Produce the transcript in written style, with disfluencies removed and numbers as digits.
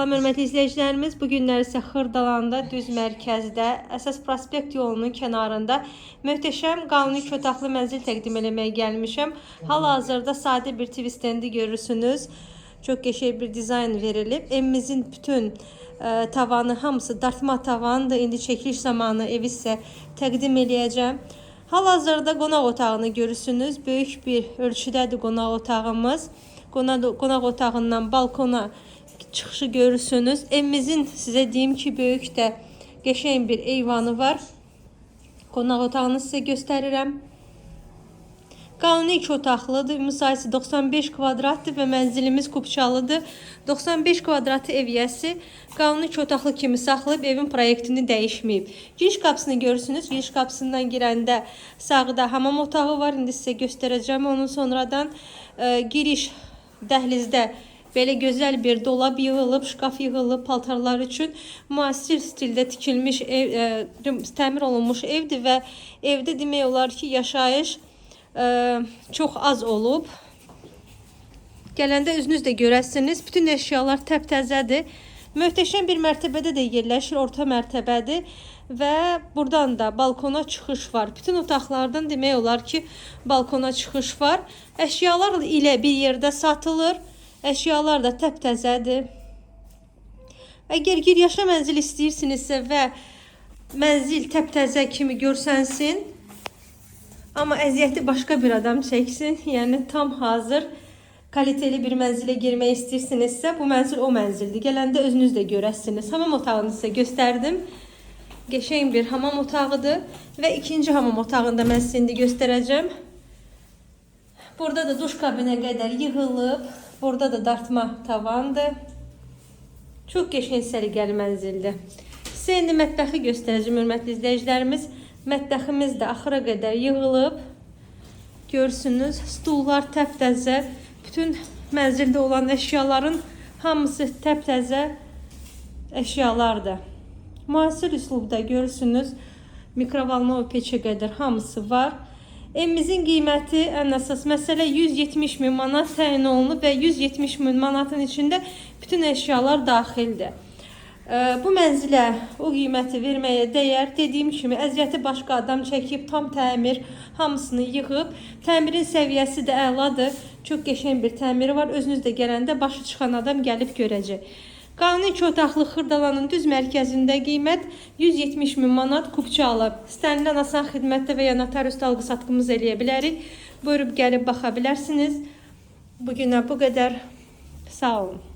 Salam hörmətli izləyicilərimiz, bu günlər isə Xırdalanda, düz mərkəzdə, əsas prospekt yolunun kənarında möhtəşəm qanuni iki otaqlı mənzil təqdim eləməyə gəlmişəm. Hal-hazırda sadə bir TV stendi görürsünüz. Çox qəşəng bir dizayn verilib. Evimizin bütün tavanı hamısı dartma tavandır. İndi çəkiliş zamanı evi sizə təqdim eləyəcəm. Hal-hazırda qonaq otağını görürsünüz. Böyük bir ölçüdədir qonaq otağımız. Qonaq otağından balkona çıxışı görürsünüz. Evimizin sizə deyim ki, böyük də qəşəng bir eyvanı var. Qonaq otağını sizə göstərirəm. Qanuni iki otaqlıdır. Müsaitsi 95 kvadratdır və mənzilimiz kupçalıdır. 95 kvadratı evyəsi qanuni iki otaqlı kimi saxlayıb evin proyektini dəyişməyib. Giriş qapısını görürsünüz. Giriş qapısından girəndə sağda hamam otağı var. İndi sizə göstərəcəm. Onun sonradan giriş dəhlizdə belə gözəl bir dolab yığılıb, şkaf yığılıb paltarlar üçün müasir stildə tikilmiş, təmir olunmuş evdir və evdə demək olar ki, yaşayış çox az olub. Gələndə özünüz də görəsiniz, bütün əşyalar təptəzədir. Möhtəşəm bir mərtəbədə də yerləşir, orta mərtəbədir və buradan da balkona çıxış var. Bütün otaqlardan demək olar ki, balkona çıxış var. Əşyalar ilə bir yerdə satılır. Əşyalar da təptəzədir. Əgər giryaşa mənzil istəyirsinizsə və mənzil təptəzə kimi görsənsin, amma əziyyəti başqa bir adam çəksin, yəni tam hazır kaliteli bir mənzilə girmək istəyirsinizsə, bu mənzil o mənzildir. Gələndə özünüz də görəsiniz. Hamam otağını sizə göstərdim. Qəşəng bir hamam otağıdır və ikinci hamam otağında mən sizə indi göstərəcəm. Burada da duş kabinə qədər yığılıb. Burada da dartma tavandır. Çox qəşəng səliqəli mənzildir. Sizə indi mətbəxi göstərəcəm, hörmətli izləyicilərimiz. Mətbəximiz də axıra qədər yığılıb. Görürsünüz, stullar təptəzə. Bütün mənzildə olan əşyaların hamısı təptəzə əşyalardır. Müasir üslubda görürsünüz, mikrovalnova peçə qədər hamısı var. Evimizin qiyməti ən əsas məsələ 170 min manat təyin olunub və 170 min manatın içində bütün əşyalar daxildir. Bu mənzilə o qiyməti verməyə dəyər. Dediyim kimi əziyyəti başqa adam çəkib, tam təmir, hamısını yığıb. Təmirin səviyyəsi də əladır. Çox qəşəng bir təmiri var. Özünüz də gələndə başı çıxan adam gəlib görəcək. Qanuni iki otaqlı Xırdalanın düz mərkəzində qiymət 170 min manat kupçalı. İstənilən asan xidmətdə və ya notarius dalğı satqımız eləyə bilərik. Buyurub gəlib baxa bilərsiniz. Bugünə bu qədər. Sağ olun.